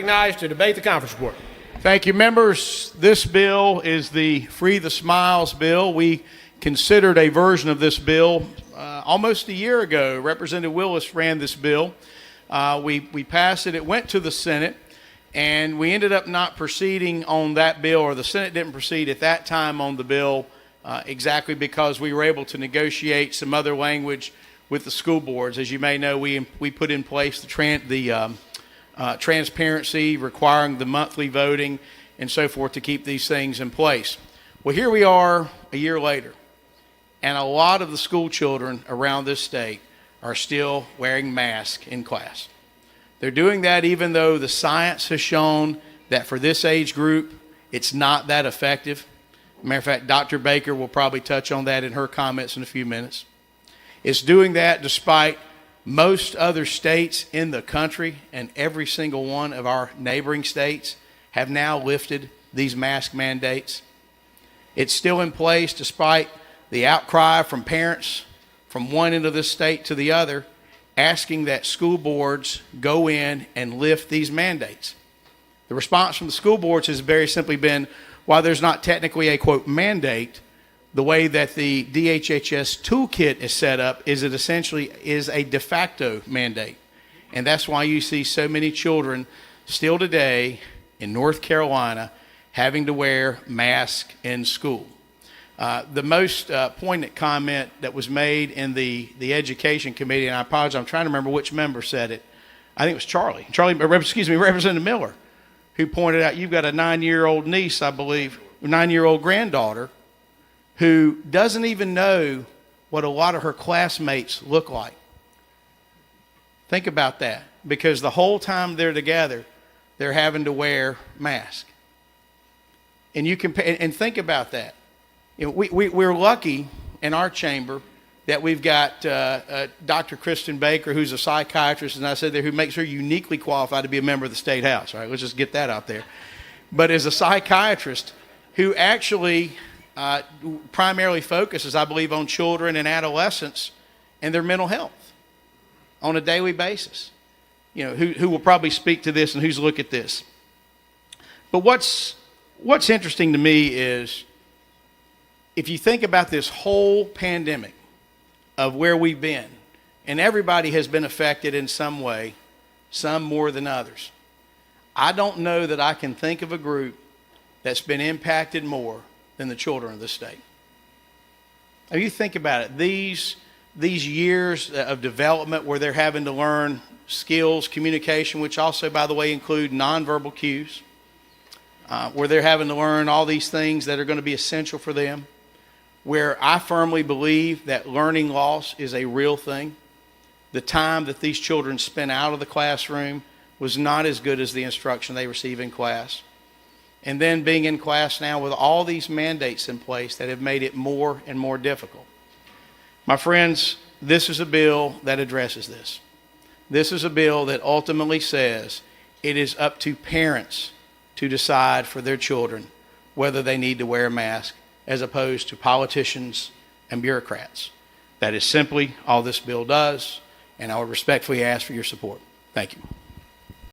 recognized to debate the conference report. Thank you, members. This bill is the Free the Smiles bill. We considered a version of this bill almost a year ago. Representative Willis ran this bill. We passed it. It went to the Senate, and we ended up not proceeding on that bill, or the Senate didn't proceed at that time on the bill exactly because we were able to negotiate some other language with the school boards. As you may know, we put in place the transparency requiring the monthly voting and so forth to keep these things in place. Well, here we are a year later, and a lot of the school children around this state are still wearing masks in class. They're doing that even though the science has shown that for this age group, it's not that effective. Matter of fact, Dr. Baker will probably touch on that in her comments in a few minutes. It's doing that despite most other states in the country, and every single one of our neighboring states have now lifted these mask mandates. It's still in place despite the outcry from parents from one end of this state to the other, asking that school boards go in and lift these mandates. The response from the school boards has very simply been, while there's not technically a, quote, mandate, the way that the DHHS toolkit is set up is it essentially is a de facto mandate. And that's why you see so many children still today in North Carolina having to wear masks in school. The most poignant comment that was made in the Education Committee, and I apologize, I'm trying to remember which member said it. I think it was Representative Miller, who pointed out you've got a 9-year-old niece, I believe, 9-year-old granddaughter, who doesn't even know what a lot of her classmates look like. Think about that, because the whole time they're together, they're having to wear masks. And you can, and think about that. You know, we're lucky in our chamber that we've got Dr. Kristen Baker, who's a psychiatrist, and I said there, who makes her uniquely qualified to be a member of the State House. All right, let's just get that out there. But as a psychiatrist who actually primarily focuses, I believe, on children and adolescents and their mental health on a daily basis. You know, who will probably speak to this and who's look at this. But what's interesting to me is, if you think about this whole pandemic of where we've been, and everybody has been affected in some way, some more than others. I don't know that I can think of a group that's been impacted more than the children of the state. Now you think about it, these years of development where they're having to learn skills, communication, which also, by the way, include nonverbal cues, where they're having to learn all these things that are going to be essential for them, where I firmly believe that learning loss is a real thing. The time that these children spent out of the classroom was not as good as the instruction they receive in class. And then being in class now with all these mandates in place that have made it more and more difficult. My friends, this is a bill that addresses this. This is a bill that ultimately says it is up to parents to decide for their children whether they need to wear a mask, as opposed to politicians and bureaucrats. That is simply all this bill does, and I would respectfully ask for your support. Thank you.